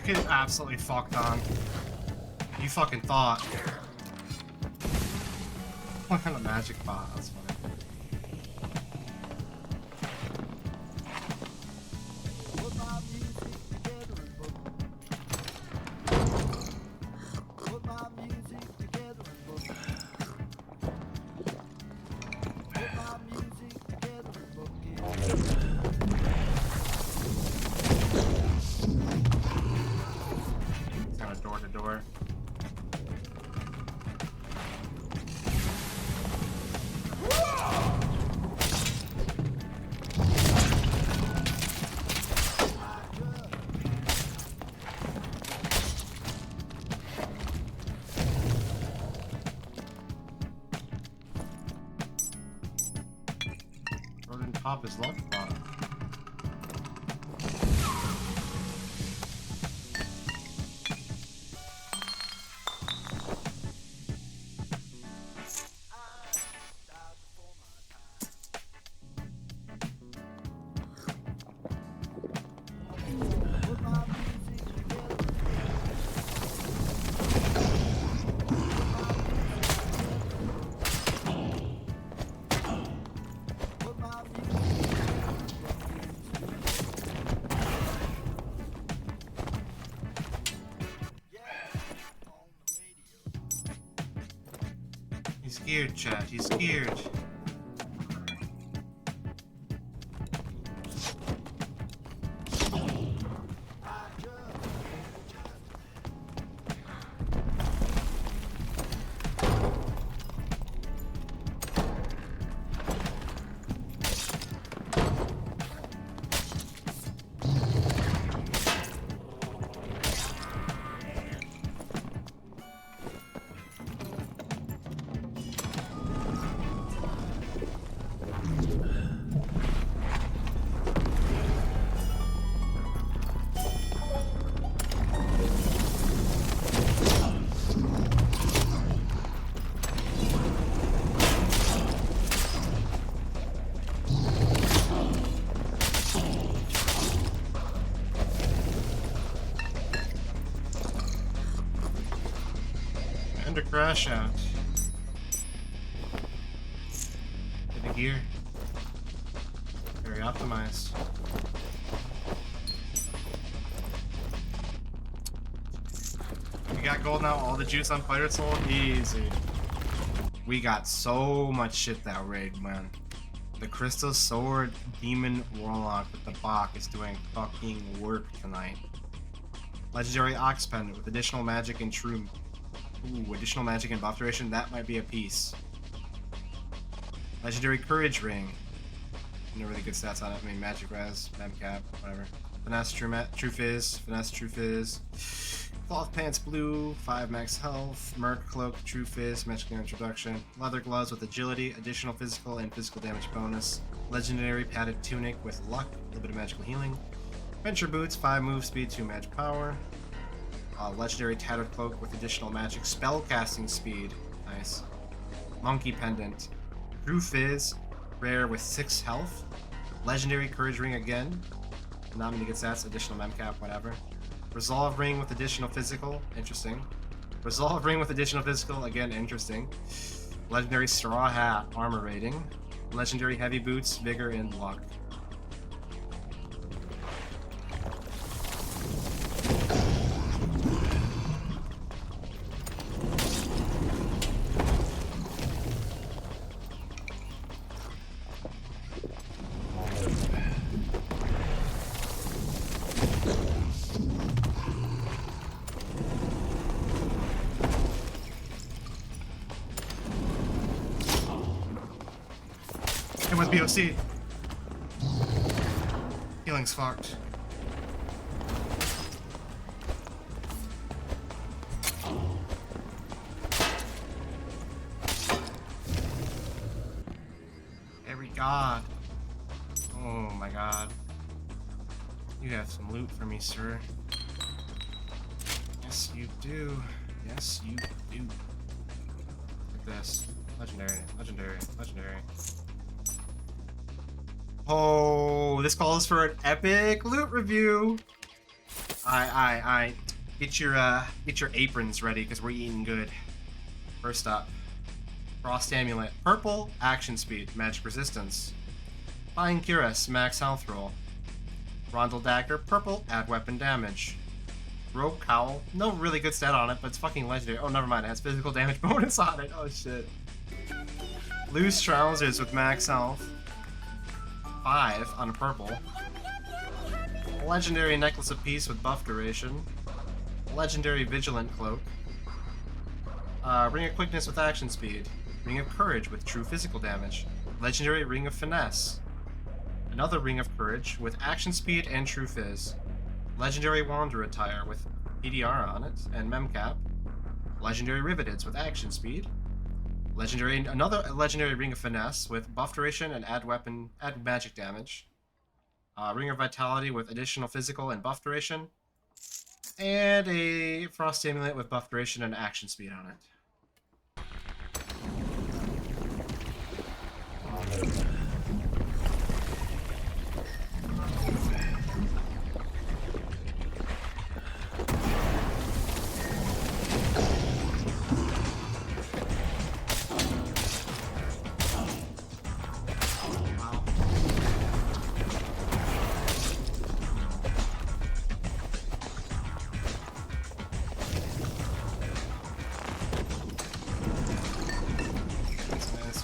Get absolutely fucked on. You fucking thought. What kind of magic bot? That's funny. Door to door. Rodent top is luck bot. He's scared, chat. He's scared. To crash out. Get the gear. Very optimized. We got gold now, all the juice on Fighter Soul, easy. We got so much shit that rig, man. The Crystal Sword Demon Warlock with the BoC is doing fucking work tonight. Legendary Ox Pendant with additional magic and true. Ooh, additional magic and buff duration, that might be a piece. Legendary Courage Ring. No really good stats on it. I mean, Magic Res, Memcap, whatever. Finesse, True Fizz, Finesse, True Fizz. Cloth Pants Blue, 5 max health. Merc Cloak, True Fizz, Magic Introduction. Leather Gloves with Agility, additional physical and physical damage bonus. Legendary Padded Tunic with Luck, a little bit of magical healing. Venture Boots, 5 move speed, 2 magic power. Legendary Tattered Cloak with additional magic spellcasting speed. Nice. Monkey Pendant. True Fizz. Rare with 6 health. Legendary Courage Ring again. Not many good stats. Additional Memcap, whatever. Resolve Ring with additional physical. Interesting. Resolve Ring with additional physical. Again, interesting. Legendary Straw Hat. Armor rating. Legendary Heavy Boots. Vigor and Luck. It was BoC. Healing's fucked. Every god. Oh my god. You have some loot for me, sir. Yes, you do. Yes, you do. Look at this. Legendary, legendary, legendary. Oh, this calls for an epic loot review. I. Get your aprons ready, because we're eating good. First up, Frost Amulet. Purple, action speed, magic resistance. Flying Cuirass, max health roll. Rondel Dagger, purple, add weapon damage. Rogue Cowl, no really good stat on it, but it's fucking legendary. Oh, never mind, it has physical damage bonus on it. Oh shit. Loose Trousers with max health. 5 on a purple. Legendary Necklace of Peace with buff duration. Legendary Vigilant Cloak. Ring of Quickness with action speed. Ring of Courage with true physical damage. Legendary Ring of Finesse. Another Ring of Courage with action speed and true fizz. Legendary Wanderer attire with PDR on it and memcap. Legendary Riveteds with action speed. Another legendary Ring of Finesse with buff duration and add magic damage. Ring of Vitality with additional physical and buff duration. And a Frost Amulet with buff duration and action speed on it.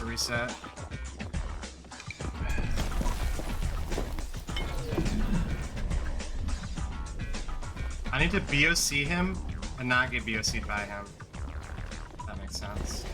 Reset. I need to BoC him and not get BoC'd by him. That makes sense.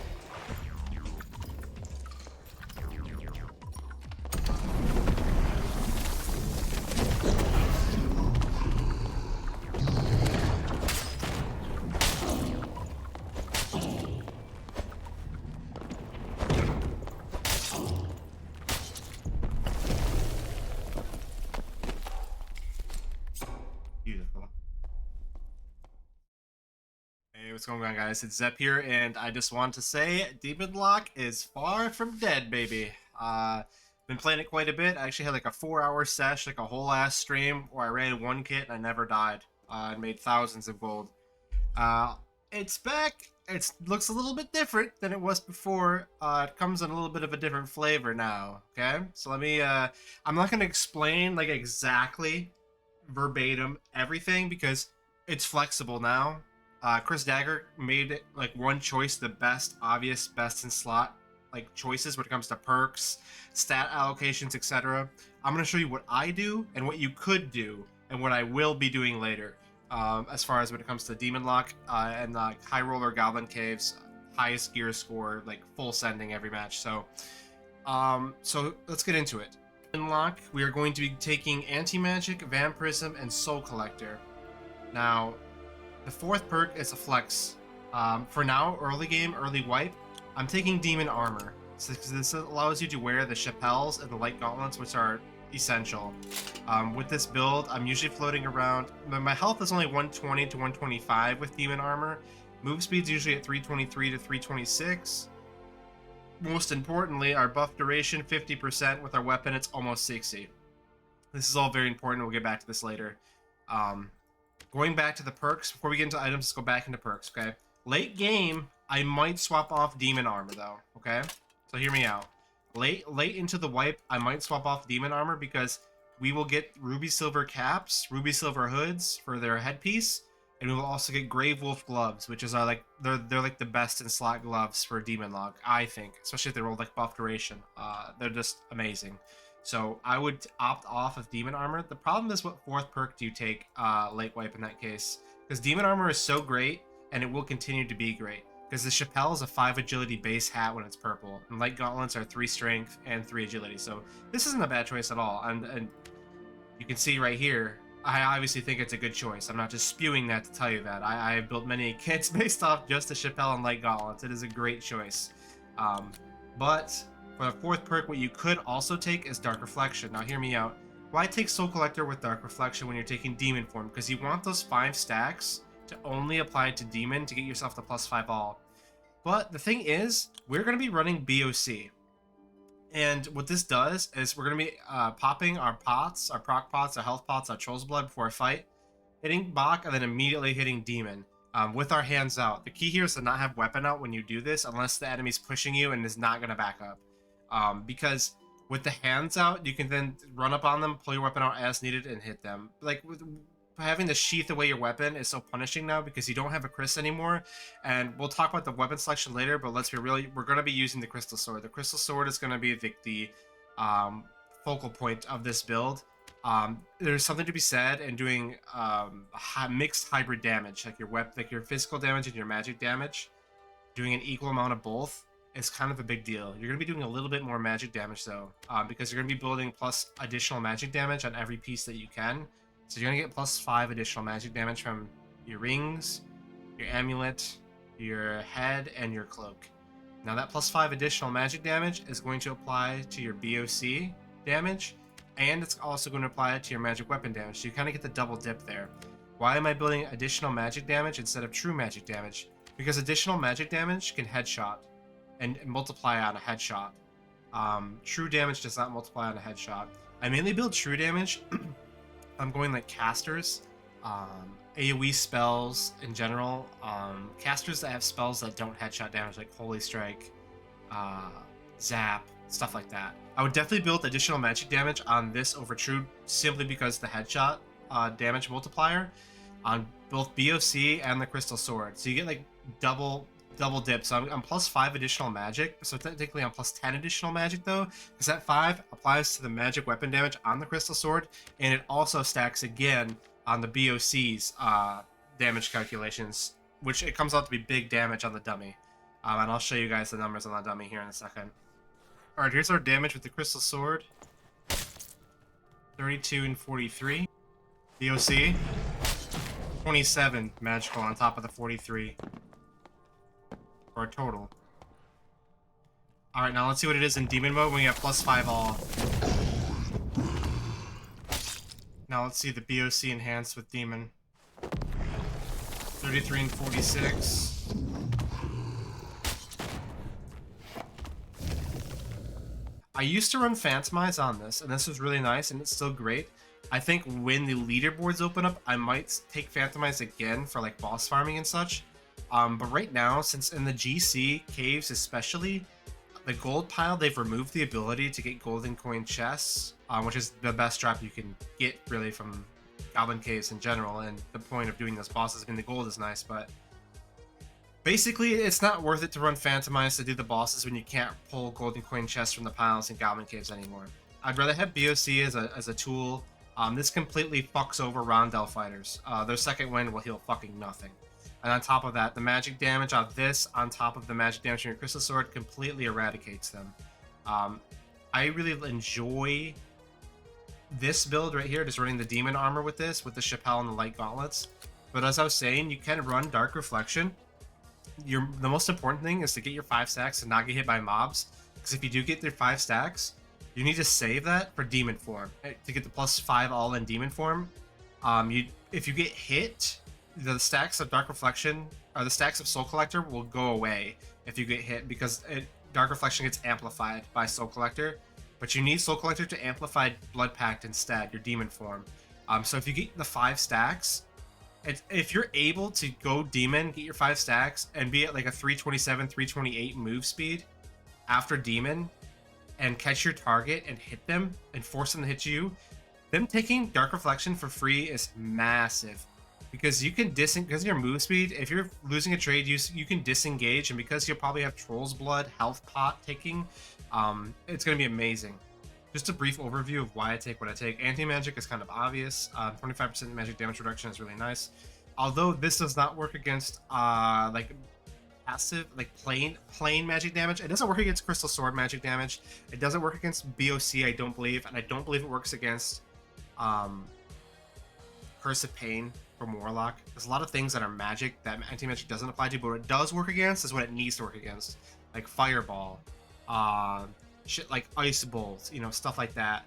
What's going on, guys? It's Zep here, and I just want to say DEMONLOCK is far from dead, baby. Been playing it quite a bit. I actually had like a 4-hour sesh, like a whole ass stream where I ran one kit and I never died. And made thousands of gold. It's back. It looks a little bit different than it was before. It comes in a little bit of a different flavor now. Okay, so let me. I'm not gonna explain like exactly verbatim everything because it's flexible now. Kris Dagger made it like one choice the best, obvious, best in slot like choices when it comes to perks, stat allocations, etc. I'm going to show you what I do and what you could do and what I will be doing later as far as when it comes to DEMONLOCK and High Roller Goblin Caves, highest gear score, like full sending every match. So let's get into it. DEMONLOCK, we are going to be taking Antimagic, Vampirism, and Soul Collector. Now, the fourth perk is a flex. For now, early game, early wipe, I'm taking Demon Armor. So this allows you to wear the Chapels and the Light Gauntlets, which are essential. With this build, I'm usually floating around. My health is only 120 to 125 with Demon Armor. Move speed's usually at 323 to 326. Most importantly, our buff duration 50%. With our weapon, it's almost 60. This is all very important. We'll get back to this later. Going back to the perks, before we get into items, let's go back into perks, okay? Late game, I might swap off Demon Armor, though, okay? So hear me out. Late into the wipe, I might swap off Demon Armor because we will get Rubysilver caps, Rubysilver hoods for their headpiece, and we will also get Gravewolf gloves, which is like they're like the best in slot gloves for DEMONLOCK, I think, especially if they roll like buff duration. They're just amazing. So I would opt off of Demon Armor. The problem is, what fourth perk do you take late wipe in that case? Because Demon Armor is so great, and it will continue to be great. Because the Chapelle is a 5 agility base hat when it's purple, and Light Gauntlets are 3 strength and 3 agility. So this isn't a bad choice at all. And you can see right here, I obviously think it's a good choice. I'm not just spewing that to tell you that. I have built many kits based off just the Chapelle and Light Gauntlets. It is a great choice. But for the fourth perk, what you could also take is Dark Reflection. Now hear me out. Why take Soul Collector with Dark Reflection when you're taking Demon form? Because you want those 5 stacks to only apply to Demon to get yourself the +5 all. But the thing is, we're going to be running BoC. And what this does is we're going to be popping our pots, our proc pots, our health pots, our Troll's Blood before a fight. hitting BoC and then immediately hitting Demon with our hands out. The key here is to not have weapon out when you do this unless the enemy's pushing you and is not going to back up. Because with the hands out, you can then run up on them, pull your weapon out as needed, and hit them. Like, having to sheath away your weapon is so punishing now because you don't have a Kris anymore. And we'll talk about the weapon selection later, but let's be really, we're going to be using the Crystal Sword. The Crystal Sword is going to be the focal point of this build. There's something to be said in doing mixed hybrid damage, like your physical damage and your magic damage. Doing an equal amount of both is kind of a big deal. You're going to be doing a little bit more magic damage though, because you're going to be building plus additional magic damage on every piece that you can. So you're going to get plus 5 additional magic damage from your rings, your amulet, your head, and your cloak. Now that plus 5 additional magic damage is going to apply to your BoC damage, and it's also going to apply to your magic weapon damage. So you kind of get the double dip there. Why am I building additional magic damage instead of true magic damage? Because additional magic damage can headshot and multiply on a headshot. True damage does not multiply on a headshot. I mainly build true damage. I'm going like casters, AoE spells in general, casters that have spells that don't headshot damage, like Holy Strike, Zap, stuff like that. I would definitely build additional magic damage on this over true, simply because the headshot damage multiplier on both BoC and the Crystal Sword. So you get like double dip. So I'm plus 5 additional magic. So technically I'm plus 10 additional magic though, because that 5 applies to the magic weapon damage on the Crystal Sword, and it also stacks again on the BoC's damage calculations, which it comes out to be big damage on the dummy. And I'll show you guys the numbers on the dummy here in a second. Alright, here's our damage with the Crystal Sword. 32 and 43. BoC. 27 magical on top of the 43. For a total. Alright, now let's see what it is in demon mode when we have plus 5 all. Now let's see the BoC enhanced with demon. 33 and 46. I used to run Phantomize on this, and this was really nice, and it's still great. I think when the leaderboards open up, I might take Phantomize again for like boss farming and such. But right now, since in the GC caves especially, the gold pile, they've removed the ability to get golden coin chests, which is the best drop you can get really from goblin caves in general. And the point of doing those bosses, I mean, the gold is nice, but basically it's not worth it to run Phantomize to do the bosses when you can't pull golden coin chests from the piles in goblin caves anymore. I'd rather have BoC as a tool. This completely fucks over Rondel fighters. Their second wind will heal fucking nothing. And on top of that, the magic damage on this, on top of the magic damage from your Crystal Sword, completely eradicates them. I really enjoy this build right here, just running the demon armor with this, with the Chappelle and the light gauntlets. But as I was saying, you can run Dark Reflection. The most important thing is to get your 5 stacks and not get hit by mobs. Because if you do get your 5 stacks, you need to save that for demon form. To get the plus 5 all in demon form, if you get hit, the stacks of Dark Reflection, or the stacks of Soul Collector will go away if you get hit, because Dark Reflection gets amplified by Soul Collector. But you need Soul Collector to amplify Blood Pact instead, your demon form. So if you get the 5 stacks, if you're able to go demon, get your 5 stacks, and be at like a 327, 328 move speed after demon, and catch your target and hit them, and force them to hit you, them taking Dark Reflection for free is massive. Because you can because of your move speed, if you're losing a trade, you can disengage, and because you'll probably have Troll's Blood, Health Pot taking, it's going to be amazing. Just a brief overview of why I take what I take. Antimagic is kind of obvious. 25% magic damage reduction is really nice. Although this does not work against like passive, like plain magic damage. It doesn't work against Crystal Sword magic damage. It doesn't work against BoC, I don't believe, and I don't believe it works against Curse of Pain from Warlock. There's a lot of things that are magic that Antimagic doesn't apply to, but what it does work against is what it needs to work against, like Fireball, shit like Ice Bolt, you know, stuff like that.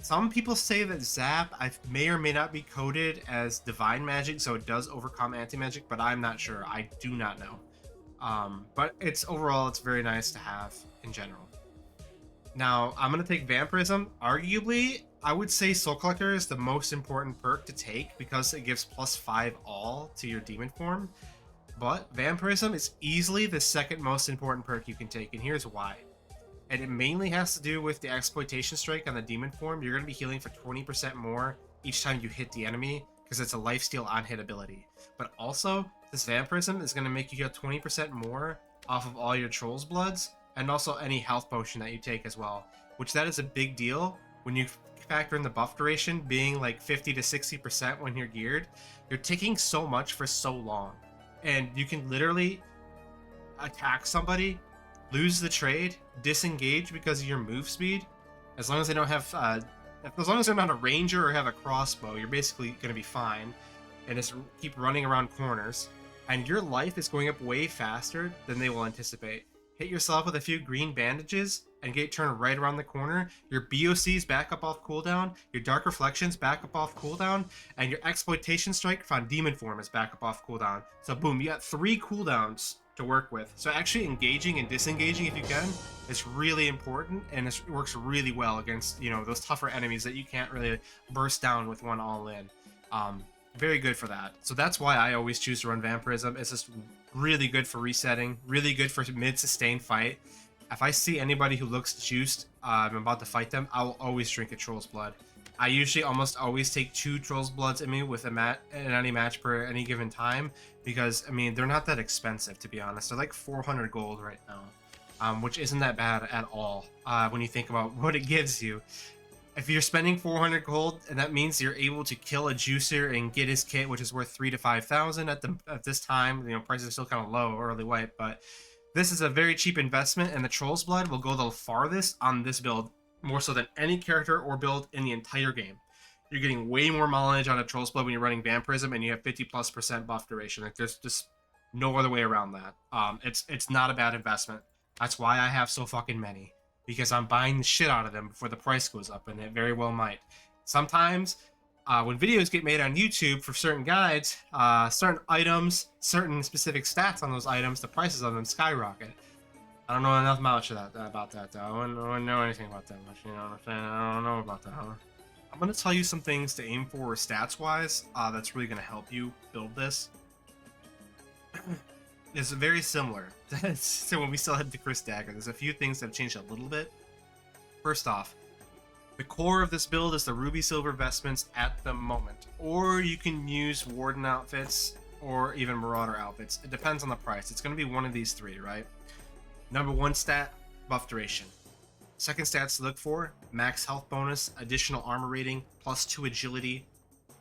Some people say that Zap may or may not be coded as Divine Magic, so it does overcome Antimagic, but I'm not sure. I do not know. But overall, it's very nice to have in general. Now, I'm going to take Vampirism. Arguably, I would say Soul Collector is the most important perk to take because it gives +5 all to your demon form. But Vampirism is easily the second most important perk you can take, and here's why. And it mainly has to do with the exploitation strike on the demon form. You're going to be healing for 20% more each time you hit the enemy because it's a lifesteal on hit ability. But also, this Vampirism is going to make you heal 20% more off of all your Troll's Bloods and also any health potion that you take as well, which that is a big deal when you factor in the buff duration being like 50 to 60% when you're geared. You're taking so much for so long, and you can literally attack somebody, lose the trade, disengage because of your move speed. As long as they don't have as long as they're not a ranger or have a crossbow, you're basically going to be fine, and just keep running around corners, and your life is going up way faster than they will anticipate. Hit yourself with a few green bandages and get turned right around the corner. Your BOC's back up off cooldown, your Dark Reflections back up off cooldown, and your Exploitation Strike on Demon Form is back up off cooldown. So boom, you got 3 cooldowns to work with. So actually engaging and disengaging if you can is really important, and it works really well against, you know, those tougher enemies that you can't really burst down with one all-in. Very good for that. So that's why I always choose to run Vampirism. It's just really good for resetting, really good for mid-sustained fight. If I see anybody who looks juiced, I'm about to fight them, I will always drink a Troll's Blood. I usually almost always take 2 Troll's Bloods in me with in any match per any given time, because, I mean, they're not that expensive, to be honest. They're like 400 gold right now, which isn't that bad at all when you think about what it gives you. If you're spending 400 gold, and that means you're able to kill a juicer and get his kit, which is worth 3,000 to 5,000 at this time. You know, prices are still kind of low, early wipe, but this is a very cheap investment, and the Troll's Blood will go the farthest on this build, more so than any character or build in the entire game. You're getting way more mileage on a Troll's Blood when you're running Vampirism, and you have 50+% buff duration. Like, there's just no other way around that. It's not a bad investment. That's why I have so fucking many, because I'm buying the shit out of them before the price goes up, and it very well might. Sometimes, when videos get made on YouTube for certain guides, certain items, certain specific stats on those items, the prices on them skyrocket. I don't know enough about that, though. I don't know anything about that much, you know what I'm saying? I don't know about that, huh? I'm going to tell you some things to aim for stats-wise that's really going to help you build this. It's very similar to when we still had the Kris dagger. There's a few things that have changed a little bit. First off, the core of this build is the Rubysilver vestments at the moment. Or you can use Warden outfits or even Marauder outfits. It depends on the price. It's going to be one of these 3, right? Number 1 stat, buff duration. Second stats to look for, max health bonus, additional armor rating, +2 agility.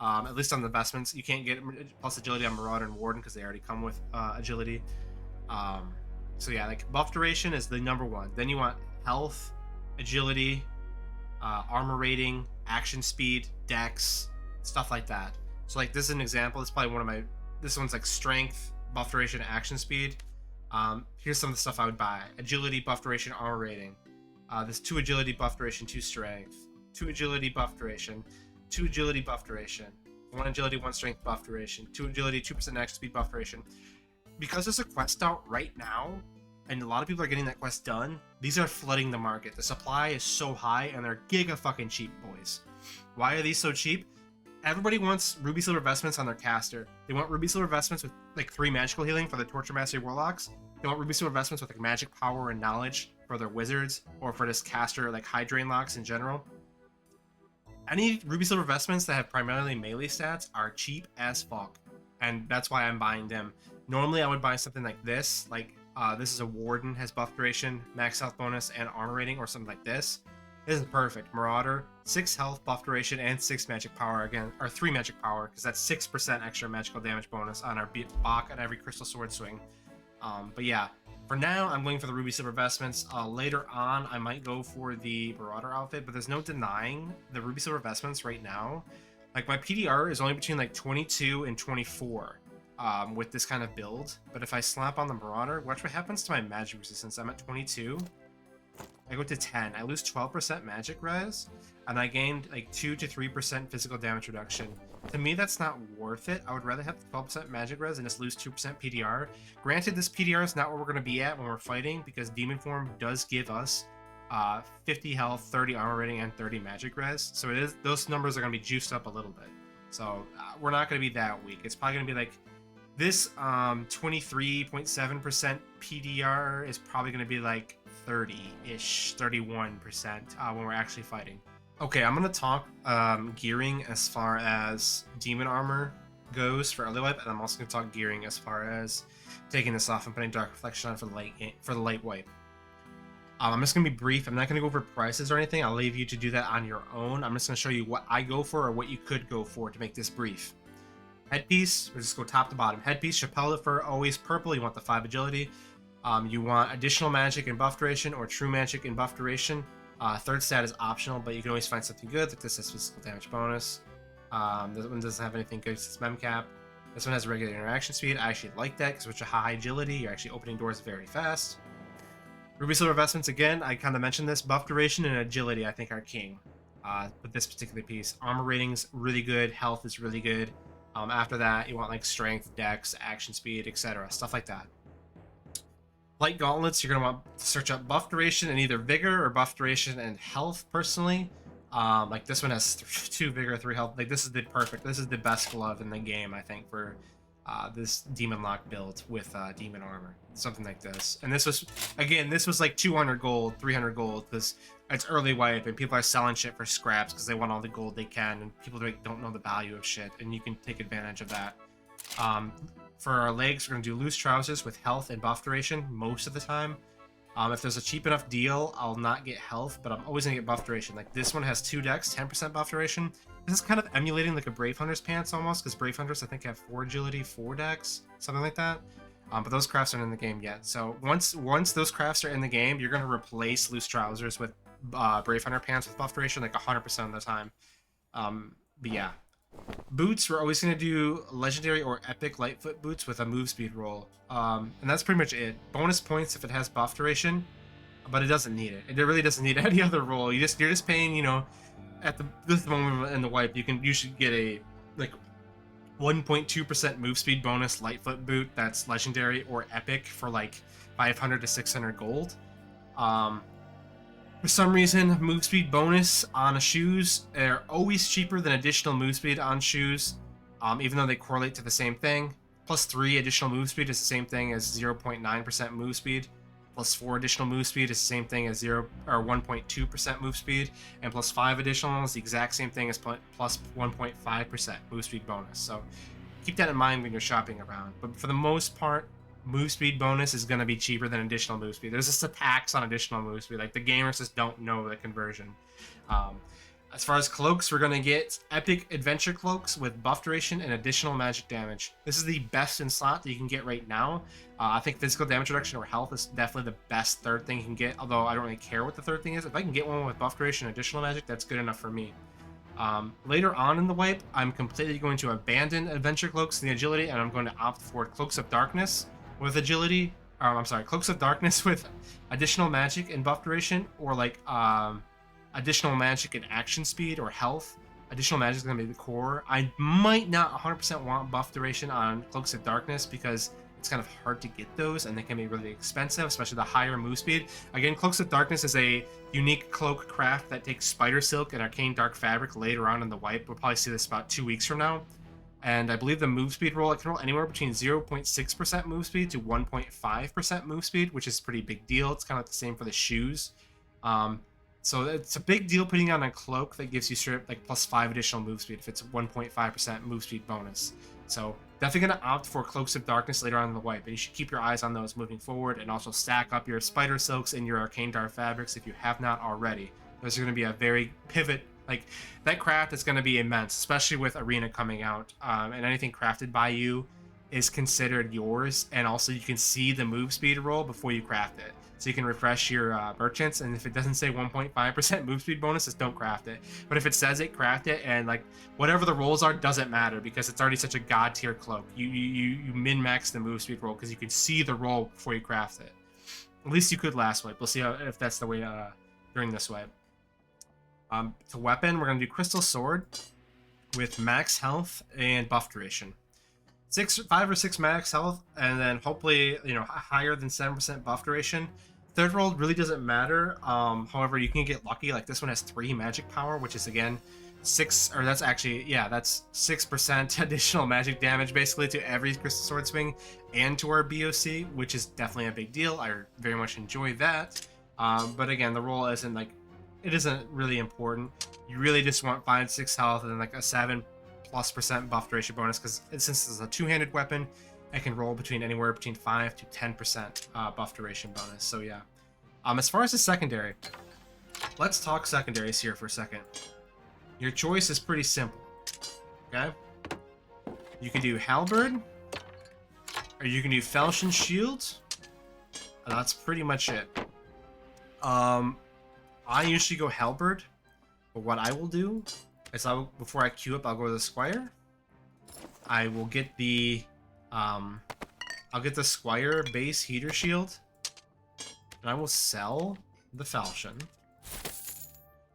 At least on the vestments. You can't get plus agility on Marauder and Warden because they already come with agility. So yeah, like buff duration is the number 1. Then you want health, agility, armor rating, action speed, dex, stuff like that. So like this is an example. It's probably one of my. This one's like strength, buff duration, action speed. Here's some of the stuff I would buy: agility, buff duration, armor rating. This 2 agility, buff duration, 2 strength, 2 agility, buff duration. 2 agility buff duration, 1 agility, 1 strength buff duration, 2 agility, 2% action speed buff duration. Because there's a quest out right now, and a lot of people are getting that quest done, these are flooding the market. The supply is so high, and they're giga fucking cheap, boys. Why are these so cheap? Everybody wants Rubysilver vestments on their caster. They want Rubysilver vestments with like 3 magical healing for the Torture Mastery Warlocks. They want Rubysilver vestments with like magic power and knowledge for their wizards, or for this caster like high drain locks in general. Any Rubysilver vestments that have primarily melee stats are cheap as fuck, and that's why I'm buying them. Normally I would buy something like this, this is a Warden, has buff duration, max health bonus, and armor rating, or something like this. This is perfect. Marauder, 6 health, buff duration, and 6 magic power again, or 3 magic power, because that's 6% extra magical damage bonus on our BoC on every Crystal Sword swing. But yeah, for now, I'm going for the Rubysilver vestments. Later on, I might go for the Marauder outfit, but there's no denying the Rubysilver vestments right now. Like, my PDR is only between, like, 22 and 24 with this kind of build. But if I slap on the Marauder, watch what happens to my magic resistance. I'm at 22. I go to 10. I lose 12% magic res, and I gained, like, 2 to 3% physical damage reduction. To me, that's not worth it. I would rather have 12% magic res and just lose 2% PDR. Granted, this PDR is not where we're going to be at when we're fighting, because Demon Form does give us 50 health, 30 armor rating, and 30 magic res. So it is, those numbers are going to be juiced up a little bit. So we're not going to be that weak. It's probably going to be like this 23.7% PDR is probably going to be like 30-ish, 31% when we're actually fighting. Okay, I'm going to talk gearing as far as demon armor goes for early wipe, and I'm also going to talk gearing as far as taking this off and putting dark reflection on for the light wipe. I'm just going to be brief. I'm not going to go over prices or anything. I'll leave you to do that on your own. I'm just going to show you what I go for or what you could go for to make this brief. Headpiece, we'll just go top to bottom. Headpiece, Chappelle for always purple. You want the 5 agility. You want additional magic and buff duration or true magic and buff duration. Third stat is optional, but you can always find something good. Like this has physical damage bonus. This one doesn't have anything good because it's mem cap. This one has regular interaction speed. I actually like that because with a high agility, you're actually opening doors very fast. Rubysilver vestments, again, I kind of mentioned this. Buff duration and agility, I think, are king with this particular piece. Armor rating's really good. Health is really good. After that, you want like strength, dex, action speed, etc. Stuff like that. Light gauntlets, you're going to want to search up buff duration and either vigor or buff duration and health, personally. Like this one has 2 vigor, 3 health. Like this is the perfect, this is the best glove in the game, I think, for this DEMONLOCK build with demon armor. Something like this. And this was, again, this was like 200 gold, 300 gold, because it's early wipe and people are selling shit for scraps because they want all the gold they can, and people don't know the value of shit, and you can take advantage of that. For our legs, we're going to do loose trousers with health and buff duration most of the time. If there's a cheap enough deal, I'll not get health, but I'm always going to get buff duration. Like this one has 2 dex, 10% buff duration. This is kind of emulating like a Brave Hunter's pants almost, because Brave Hunters I think have 4 agility, 4 dex, something like that. But those crafts aren't in the game yet. So once those crafts are in the game, you're going to replace loose trousers with Brave Hunter pants with buff duration like 100% of the time. But yeah. Boots, we're always going to do legendary or epic lightfoot boots with a move speed roll. And that's pretty much it. Bonus points if it has buff duration, but it doesn't need it. It really doesn't need any other roll. You're just paying, you know, at this moment in the wipe, you should get a like 1.2% move speed bonus lightfoot boot that's legendary or epic for like 500 to 600 gold. For some reason, move speed bonus on shoes are always cheaper than additional move speed on shoes, even though they correlate to the same thing. Plus 3 additional move speed is the same thing as 0.9% move speed. Plus 4 additional move speed is the same thing as 1.2% move speed. And plus 5 additional is the exact same thing as plus 1.5% move speed bonus. So keep that in mind when you're shopping around. But for the most part, move speed bonus is going to be cheaper than additional move speed. There's just a tax on additional move speed. Like the gamers just don't know the conversion. As far as cloaks, we're going to get epic adventure cloaks with buff duration and additional magic damage. This is the best in slot that you can get right now. I think physical damage reduction or health is definitely the best third thing you can get, although I don't really care what the third thing is. If I can get one with buff duration and additional magic, that's good enough for me. Later on in the wipe, I'm completely going to abandon adventure cloaks and the agility, and I'm going to opt for cloaks of darkness with agility. Cloaks of darkness with additional magic and buff duration, or like additional magic and action speed or health. Additional magic is going to be the core. I might not 100% want buff duration on cloaks of darkness because it's kind of hard to get those and they can be really expensive, especially the higher move speed. Again, cloaks of darkness is a unique cloak craft that takes spider silk and arcane dark fabric later on in the wipe. We'll probably see this about 2 weeks from now. And I believe the move speed roll, I can roll anywhere between 0.6% move speed to 1.5% move speed, which is a pretty big deal. It's kind of the same for the shoes. So it's a big deal putting on a cloak that gives you straight like plus 5 additional move speed if it's 1.5% move speed bonus. So definitely going to opt for Cloaks of Darkness later on in the wipe, but you should keep your eyes on those moving forward, and also stack up your Spider Silks and your Arcane Dark Fabrics if you have not already. Those are going to be a very pivot, like that craft is going to be immense, especially with Arena coming out, and anything crafted by you is considered yours, and also you can see the move speed roll before you craft it. So you can refresh your merchants, and if it doesn't say 1.5% move speed bonus, just don't craft it. But if it says it, craft it, and like whatever the rolls are doesn't matter because it's already such a god tier cloak. You min-max the move speed roll because you can see the roll before you craft it. At least you could last wipe. We'll see if that's the way during this wipe. To weapon, we're gonna do Crystal Sword with max health and buff duration. 5 or 6 max health, and then hopefully higher than 7% buff duration. Third roll really doesn't matter. However, you can get lucky. Like this one has 3 magic power, which is again 6, or that's actually, yeah, that's 6% additional magic damage basically to every Crystal Sword swing and to our BoC, which is definitely a big deal. I very much enjoy that. But again, the roll isn't like, it isn't really important. You really just want 5-6 health and then like a 7+% buff duration bonus, because since it's a two-handed weapon, I can roll between anywhere between 5 to 10% buff duration bonus. So yeah. As far as the secondary, let's talk secondaries here for a second. Your choice is pretty simple. Okay? You can do Halberd, or you can do Falchion Shield, and that's pretty much it. I usually go Halberd, but what I will do is before I queue up, I'll go to the Squire. I will get the I'll get the Squire base heater shield, and I will sell the Falchion,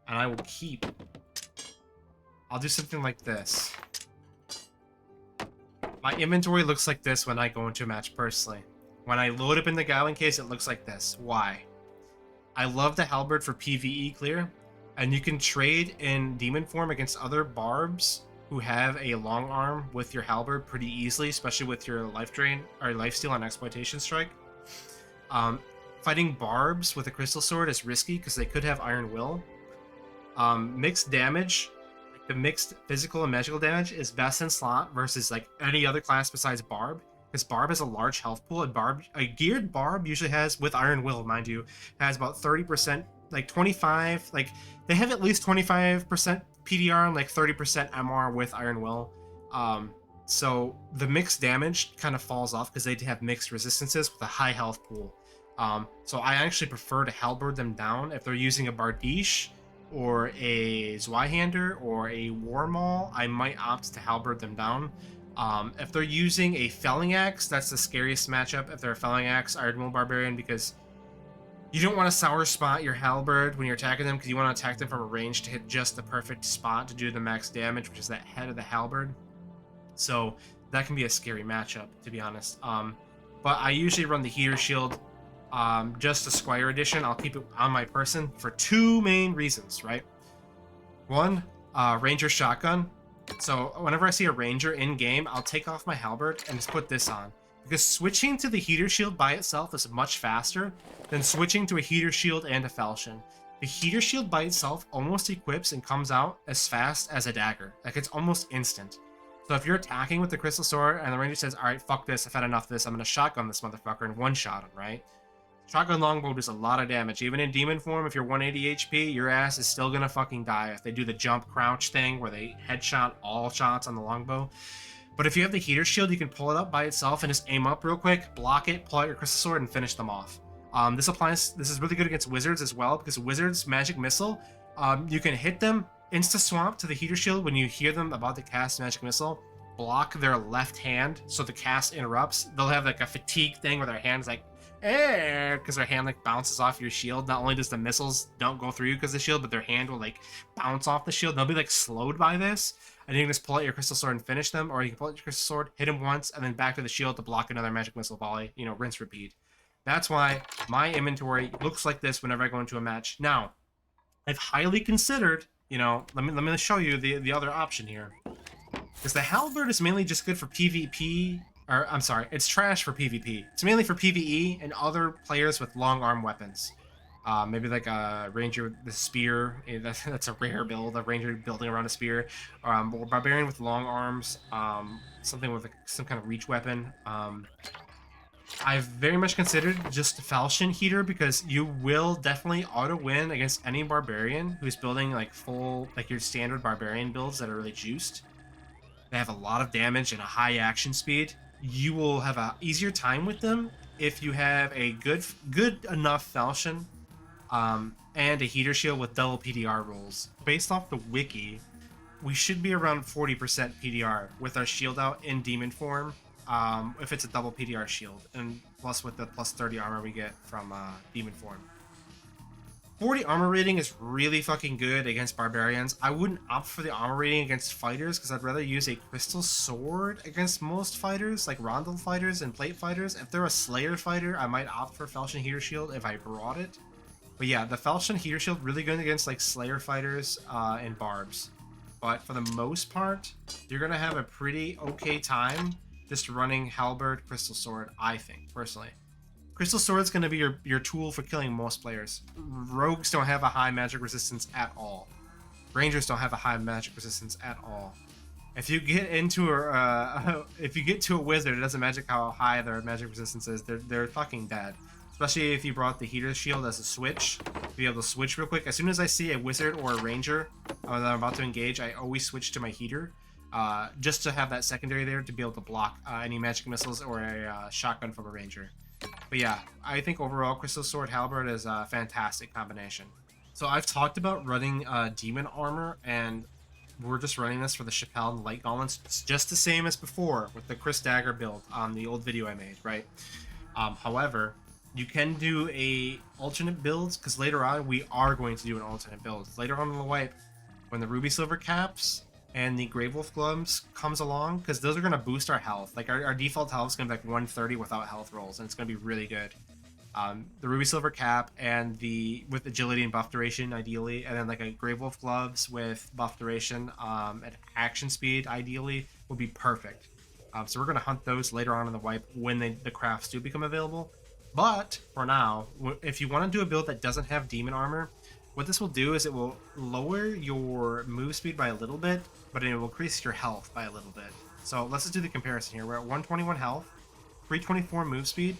and I will keep. I'll do something like this. My inventory looks like this when I go into a match personally. When I load up in the Gowling case, it looks like this. Why? I love the Halberd for PvE clear, and you can trade in demon form against other barbs who have a long arm with your Halberd pretty easily, especially with your life drain or lifesteal on exploitation strike. Fighting barbs with a crystal sword is risky because they could have iron will. Mixed damage, the mixed physical and magical damage, is best in slot versus like any other class besides barb, because barb has a large health pool, and a geared barb usually has, with iron will mind you, has about 30%, like 25, like they have at least 25% PDR and like 30% MR with iron will. So the mixed damage kind of falls off because they have mixed resistances with a high health pool. So I actually prefer to halberd them down if they're using a Bardiche or a Zweihander or a Warmaul. I might opt to halberd them down. If they're using a Felling Axe, that's the scariest matchup. If they're a Felling Axe Iron Will Barbarian, because you don't want to sour spot your halberd when you're attacking them, because you want to attack them from a range to hit just the perfect spot to do the max damage, which is that head of the halberd. So that can be a scary matchup, to be honest. But I usually run the heater shield, just the Squire edition. I'll keep it on my person for two main reasons, right? One, Ranger Shotgun. So whenever I see a Ranger in game, I'll take off my halberd and just put this on, because switching to the heater shield by itself is much faster than switching to a heater shield and a falchion. The heater shield by itself almost equips and comes out as fast as a dagger. Like, it's almost instant. So if you're attacking with the crystal sword and the ranger says, alright, fuck this, I've had enough of this, I'm gonna shotgun this motherfucker and one-shot him, right? Shotgun longbow does a lot of damage. Even in demon form, if you're 180 HP, your ass is still gonna fucking die if they do the jump crouch thing where they headshot all shots on the longbow. But if you have the heater shield, you can pull it up by itself and just aim up real quick, block it, pull out your crystal sword, and finish them off. This is really good against wizards as well, because wizards magic missile, you can hit them insta swap to the heater shield when you hear them about to cast magic missile, block their left hand so the cast interrupts. They'll have like a fatigue thing where their hand's like, because their hand like bounces off your shield. Not only does the missiles don't go through you because of the shield, but their hand will like bounce off the shield. They'll be like slowed by this, and you can just pull out your crystal sword and finish them, or you can pull out your crystal sword, hit them once, and then back to the shield to block another magic missile volley. You know, rinse, repeat. That's why my inventory looks like this whenever I go into a match. Now, I've highly considered, you know, let me show you the other option here, because the halberd is mainly just good for PvP. Or, I'm sorry, it's trash for PvP. It's mainly for PvE and other players with long arm weapons. Maybe like a ranger with the spear. That's a rare build, a ranger building around a spear. Or barbarian with long arms. Something with some kind of reach weapon. I've very much considered just Falchion Heater, because you will definitely auto-win against any barbarian who's building like full, like your standard barbarian builds that are really juiced. They have a lot of damage and a high action speed. You will have an easier time with them if you have a good enough Falchion and a heater shield with double PDR rolls. Based off the wiki, we should be around 40% PDR with our shield out in demon form, if it's a double PDR shield, and plus with the plus 30 armor we get from demon form. 40 armor rating is really fucking good against barbarians. I wouldn't opt for the armor rating against fighters because I'd rather use a crystal sword against most fighters, like rondel fighters and plate fighters. If they're a slayer fighter, I might opt for Falchion Heater Shield if I brought it. But yeah, the Falchion Heater Shield really good against like slayer fighters and barbs. But for the most part, you're gonna have a pretty okay time just running Halberd Crystal Sword, I think, personally. Crystal Sword's going to be your tool for killing most players. Rogues don't have a high magic resistance at all. Rangers don't have a high magic resistance at all. If you get into if you get to a wizard, it doesn't matter how high their magic resistance is. They're fucking dead. Especially if you brought the heater shield as a switch, to be able to switch real quick. As soon as I see a wizard or a ranger that I'm about to engage, I always switch to my heater. Just to have that secondary there to be able to block any magic missiles or a shotgun from a ranger. But yeah, I think overall Crystal Sword Halberd is a fantastic combination. So I've talked about running Demon Armor, and we're just running this for the Chappelle and Light Gauntlets. It's just the same as before with the Kris Dagger build on the old video I made, right? However, you can do a alternate builds, because later on we are going to do an alternate build. Later on in the wipe, when the Rubysilver caps and the Gravewolf gloves comes along, because those are going to boost our health. Like our default health is going to be like 130 without health rolls, and it's going to be really good. The Rubysilver cap and with agility and buff duration ideally, and then like a Gravewolf gloves with buff duration and action speed ideally would be perfect. So we're going to hunt those later on in the wipe when the crafts do become available. But for now, if you want to do a build that doesn't have demon armor, what this will do is it will lower your move speed by a little bit, but it will increase your health by a little bit. So let's just do the comparison here. We're at 121 health, 324 move speed,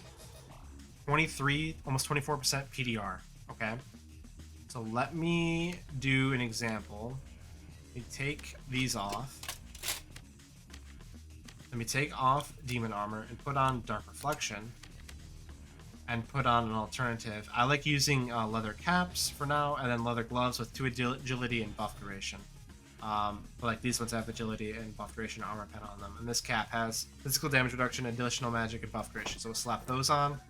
23, almost 24% PDR. Okay. So let me do an example. Let me take these off. Let me take off Demon Armor and put on Dark Reflection. And put on an alternative. I like using leather caps for now, and then leather gloves with 2 agility and buff duration. But like these ones have agility and buff duration armor pen on them. And this cap has physical damage reduction, additional magic, and buff duration. So we'll slap those on.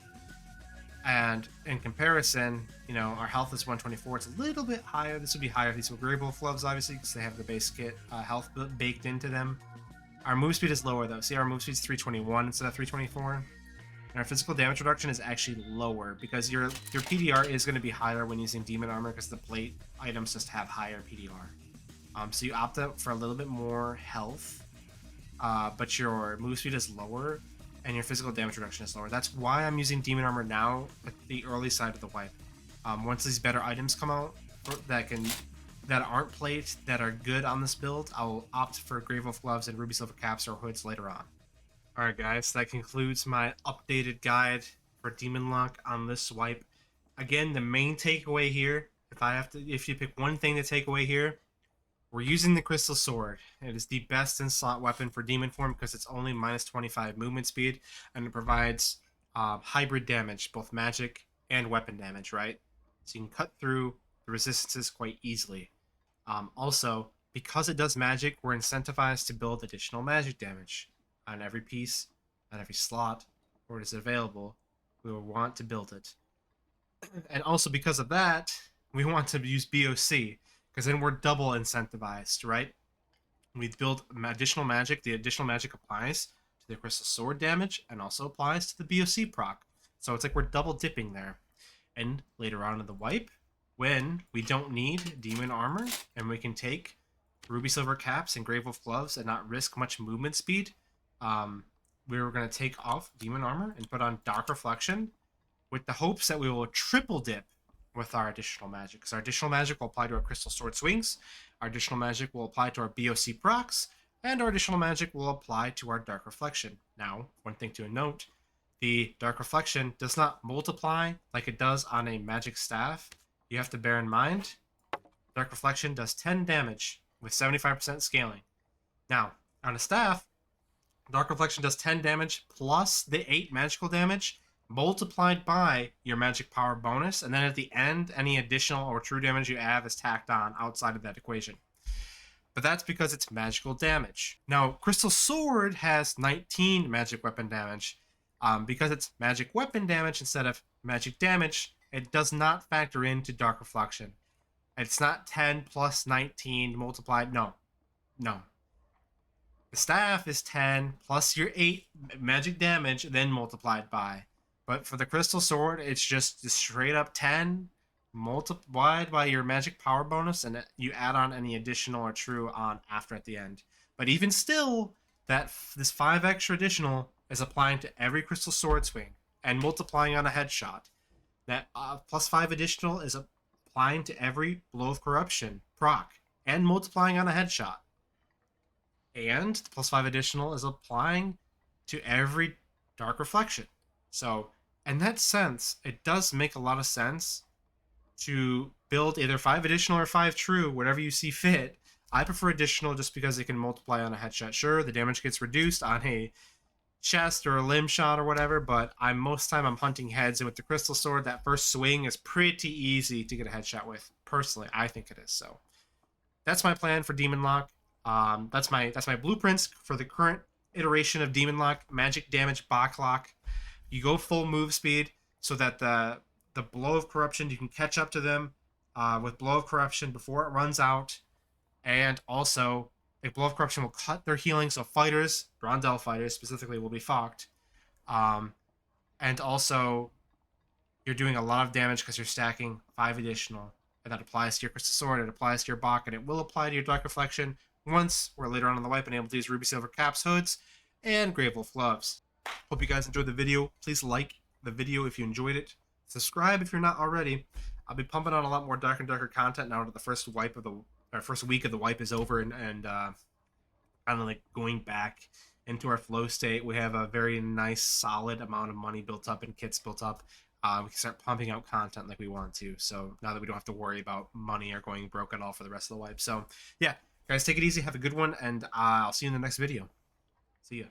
And in comparison, you know, our health is 124. It's a little bit higher. This would be higher if these were Gravewolf gloves, obviously, because they have the base kit health baked into them. Our move speed is lower, though. See, our move speed is 321 instead of 324. And our physical damage reduction is actually lower because your PDR is going to be higher when using Demon Armor because the plate items just have higher PDR. So you opt out for a little bit more health, but your move speed is lower and your physical damage reduction is lower. That's why I'm using Demon Armor now at the early side of the wipe. Once these better items come out that aren't plate, that are good on this build, I'll opt for Gravewolf gloves and Rubysilver caps or hoods later on. Alright guys, that concludes my updated guide for DEMONLOCK on this wipe. Again, the main takeaway here, if you pick one thing to take away here, we're using the Crystal Sword. It is the best in slot weapon for demon form because it's only minus 25 movement speed, and it provides hybrid damage, both magic and weapon damage, right? So you can cut through the resistances quite easily. Also, because it does magic, we're incentivized to build additional magic damage. On every piece, on every slot, where it is available, we will want to build it. And also because of that, we want to use BoC, because then we're double incentivized, right? We build additional magic, the additional magic applies to the Crystal Sword damage, and also applies to the BoC proc. So it's like we're double dipping there. And later on in the wipe, when we don't need Demon Armor, and we can take Rubysilver caps and Gravewolf gloves and not risk much movement speed, we were going to take off Demon Armor and put on Dark Reflection with the hopes that we will triple dip with our additional magic. Because our additional magic will apply to our Crystal Sword swings, our additional magic will apply to our BoC procs, and our additional magic will apply to our Dark Reflection. Now, one thing to note, the Dark Reflection does not multiply like it does on a magic staff. You have to bear in mind, Dark Reflection does 10 damage with 75% scaling. Now, on a staff, Dark Reflection does 10 damage plus the 8 magical damage multiplied by your magic power bonus, and then at the end, any additional or true damage you have is tacked on outside of that equation. But that's because it's magical damage. Now, Crystal Sword has 19 magic weapon damage. Because it's magic weapon damage instead of magic damage, It does not factor into Dark Reflection. It's not 10 plus 19 multiplied. No. No. The staff is 10 plus your 8 magic damage, then multiplied by. But for the crystal sword, it's just straight up 10 multiplied by your magic power bonus, and you add on any additional or true on after at the end. But even still, this 5 extra additional is applying to every crystal sword swing and multiplying on a headshot. That plus 5 additional is applying to every blow of corruption proc and multiplying on a headshot. And the plus 5 additional is applying to every Dark Reflection. So, in that sense, it does make a lot of sense to build either 5 additional or 5 true, whatever you see fit. I prefer additional just because it can multiply on a headshot. Sure, the damage gets reduced on a chest or a limb shot or whatever, but most time I'm hunting heads, and with the crystal sword, that first swing is pretty easy to get a headshot with. Personally, I think it is. So that's my plan for DEMONLOCK. That's my blueprints for the current iteration of DEMONLOCK. Magic damage BoC lock. You go full move speed so that the blow of corruption, you can catch up to them with blow of corruption before it runs out, and also a blow of corruption will cut their healing, so fighters, Rondell fighters specifically, will be fucked. And also you're doing a lot of damage because you're stacking 5 additional, and that applies to your crystal sword, it applies to your BoC, and it will apply to your Dark Reflection once we're later on in the wipe and able to use Rubysilver caps, hoods, and Gravewolf gloves. Hope you guys enjoyed the video. Please like the video if you enjoyed it. Subscribe if you're not already. I'll be pumping out a lot more Dark and Darker content now that the first week of the wipe is over, and kind of like going back into our flow state. We have a very nice, solid amount of money built up and kits built up. We can start pumping out content like we want to. So now that we don't have to worry about money or going broke at all for the rest of the wipe. So yeah. Guys, take it easy. Have a good one, and I'll see you in the next video. See ya.